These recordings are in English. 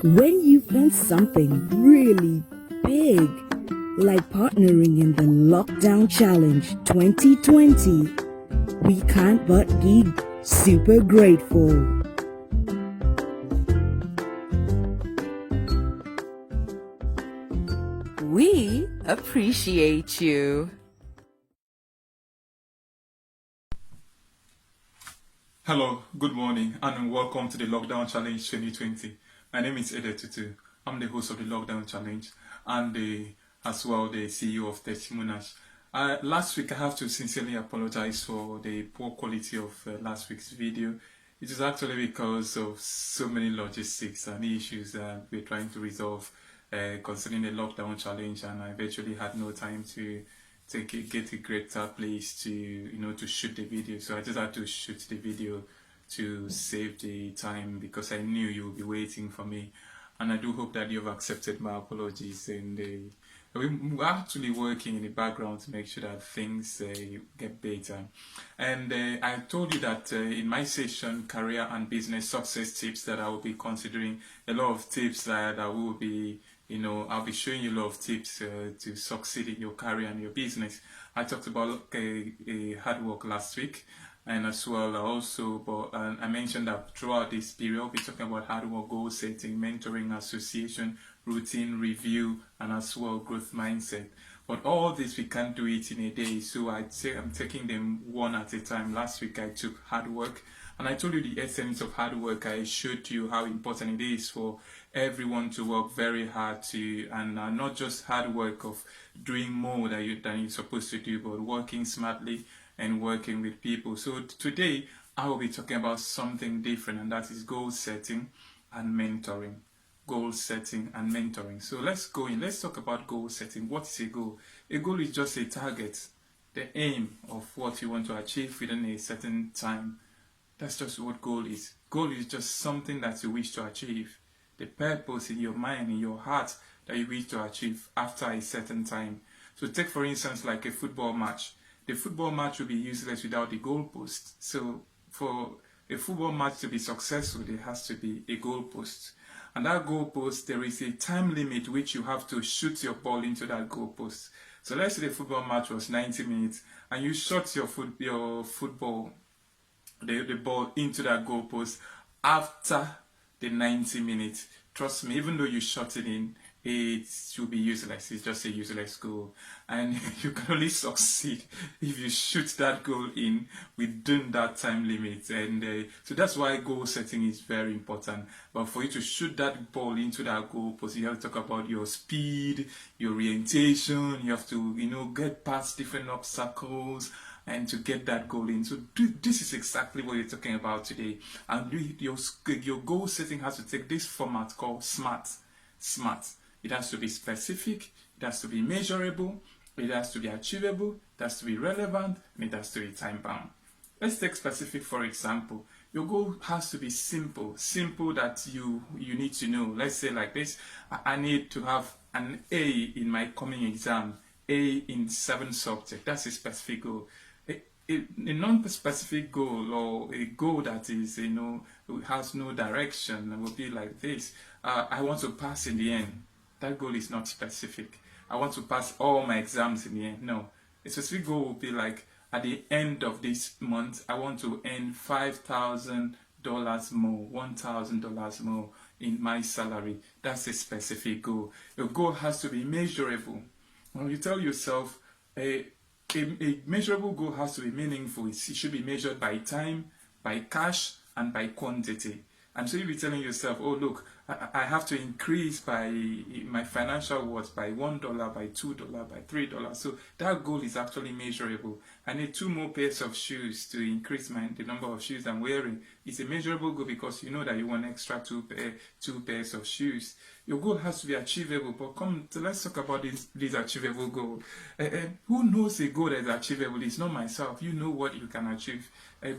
When you want something really big, like partnering in the Lockdown Challenge 2020, we can't but be super grateful. We appreciate you. Hello, good morning, and welcome to the Lockdown Challenge 2020. My name is Edet Otu. I'm the host of the Lockdown Challenge and as well the CEO of Testimonials. Last week, I have to sincerely apologize for the poor quality of last week's video. It is actually because of so many logistics and issues that we're trying to resolve concerning the Lockdown Challenge, and I eventually had no time to get a greater place to shoot the video. So I just had to shoot the video to save the time because I knew you would be waiting for me, and I do hope that you've accepted my apologies. And we're actually working in the background to make sure that things get better. And I told you that in my session, career and business success tips, that I will be considering a lot of tips that I will be I'll be showing you a lot of tips to succeed in your career and your business. I talked about hard work last week, and as well I mentioned that throughout this period we'll be talking about hard work, goal setting, mentoring, association, routine review, and as well growth mindset. But all this, we can't do it in a day, so I'm taking them one at a time. Last week I took hard work, and I told you the essence of hard work. I showed you how important it is for everyone to work very hard and not just hard work of doing more than you're supposed to do, but working smartly and working with people. So today I will be talking about something different, and that is goal setting and mentoring. Goal setting and mentoring. So let's go in. Let's talk about goal setting. What is a goal? A goal is just a target, the aim of what you want to achieve within a certain time. That's just what goal is. Goal is just something that you wish to achieve, the purpose in your mind, in your heart, that you wish to achieve after a certain time. So take for instance like a football match. The football match will be useless without the goalpost. So for a football match to be successful, there has to be a goalpost. And that goalpost, there is a time limit which you have to shoot your ball into that goalpost. So let's say the football match was 90 minutes and you shot your football, the ball into that goalpost after the 90 minutes. Trust me, even though you shot it in, it should be useless. It's just a useless goal, and you can only succeed if you shoot that goal in within that time limit. And so that's why goal setting is very important. But for you to shoot that ball into that goal post, you have to talk about your speed, your orientation. You have to get past different obstacles and to get that goal in. So this is exactly what you're talking about today. And your goal setting has to take this format called SMART. SMART. It has to be specific, it has to be measurable, it has to be achievable, it has to be relevant, and it has to be time bound. Let's take specific, for example. Your goal has to be simple that you need to know. Let's say like this: I need to have an A in my coming exam, A in 7 subjects. That's a specific goal. A non-specific goal, or a goal that is has no direction, will be like this: I want to pass in the end. That goal is not specific. I want to pass all my exams in the end. No, a specific goal will be like, at the end of this month, I want to earn $5,000 more, $1,000 more in my salary. That's a specific goal. Your goal has to be measurable. When you tell yourself a measurable goal has to be meaningful, it should be measured by time, by cash, and by quantity. And so you'll be telling yourself, oh look, I have to increase by my financial worth by $1, by $2, by $3. So that goal is actually measurable. I need 2 more pairs of shoes to increase the number of shoes I'm wearing. It's a measurable goal because you know that you want extra 2 pairs of shoes. Your goal has to be achievable. But let's talk about this achievable goal. Who knows a goal that is achievable? It's not myself. You know what you can achieve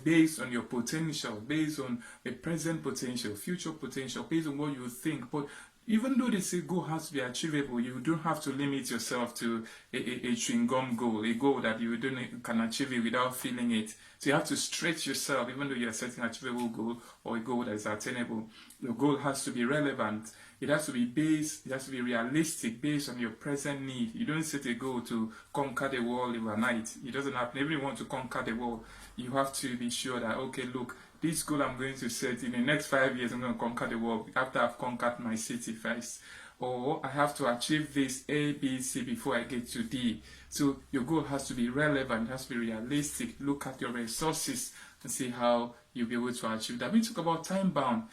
based on your potential, based on a present potential, future potential, based on what you think. But even though they say goal has to be achievable, you don't have to limit yourself to a chewing gum goal, a goal that you can achieve it without feeling it. So you have to stretch yourself, even though you're setting an achievable goal or a goal that is attainable. Your goal has to be relevant. It has to be based, it has to be realistic, based on your present need. You don't set a goal to conquer the world overnight. It doesn't happen. Everyone wants to conquer the world. You have to be sure that, okay, look, this goal I'm going to set in the next 5 years, I'm going to conquer the world after I've conquered my city first. Or I have to achieve this A, B, C before I get to D. So your goal has to be relevant, it has to be realistic. Look at your resources and see how you'll be able to achieve that. We talk about time bound.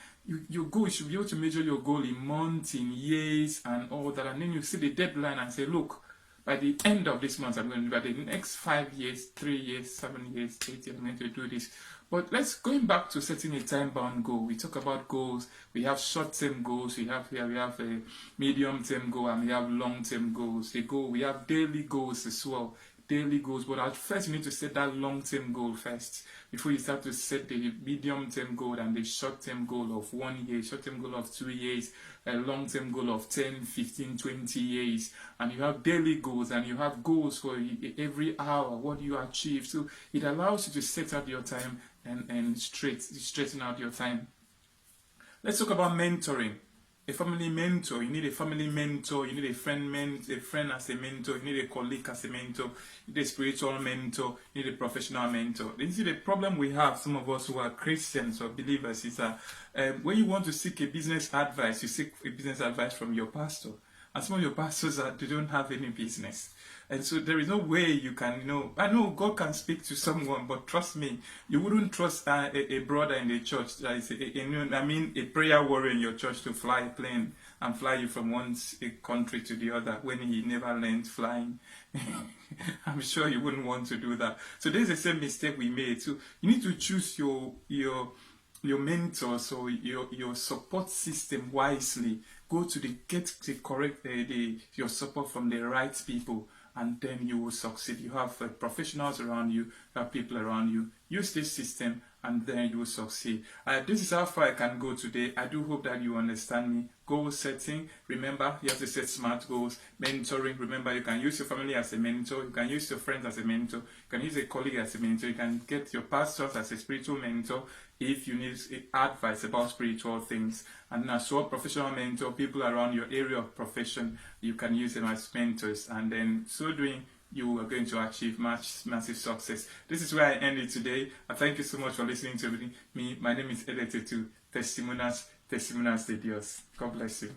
Your goal, you should be able to measure your goal in months, in years, and all that. And then you see the deadline and say, look, by the end of this month, I'm going to do, by the next 5 years, 3 years, 7 years, 8 years, I'm going to do this. But going back to setting a time-bound goal. We talk about goals. We have short-term goals. We have a medium-term goal, and we have long-term goals. We have daily goals as well. Daily goals. But at first, you need to set that long-term goal first before you start to set the medium-term goal and the short-term goal of 1 year, short-term goal of 2 years, a long-term goal of 10, 15, 20 years. And you have daily goals, and you have goals for every hour. What do you achieve? So it allows you to set out your time and straighten out your time. Let's talk about mentoring. A family mentor. You need a family mentor. You need a friend as a mentor. You need a colleague as a mentor. You need a spiritual mentor. You need a professional mentor. You see, the problem we have, some of us who are Christians or believers, is that when you want to seek a business advice, you seek a business advice from your pastor. And some of your pastors they don't have any business. And so there is no way you can, I know God can speak to someone, but trust me, you wouldn't trust a brother in the church that is, a prayer warrior in your church to fly a plane and fly you from one country to the other when he never learned flying. I'm sure you wouldn't want to do that. So there's the same mistake we made. So you need to choose your mentors or your support system wisely. Get the correct your support from the right people, and then you will succeed. You have professionals around you have people around you. Use this system, and then you will succeed. This is how far I can go today. I do hope that you understand me. Goal setting, remember, you have to set smart goals. Mentoring, remember, you can use your family as a mentor. You can use your friends as a mentor. You can use a colleague as a mentor. You can get your pastors as a spiritual mentor if you need advice about spiritual things. And as well, professional mentor, people around your area of profession, you can use them as mentors. And then, so doing, you are going to achieve massive success. This is where I end it today. I thank you so much for listening to me. My name is Edet Otu. Testimonials de Dios. God bless you.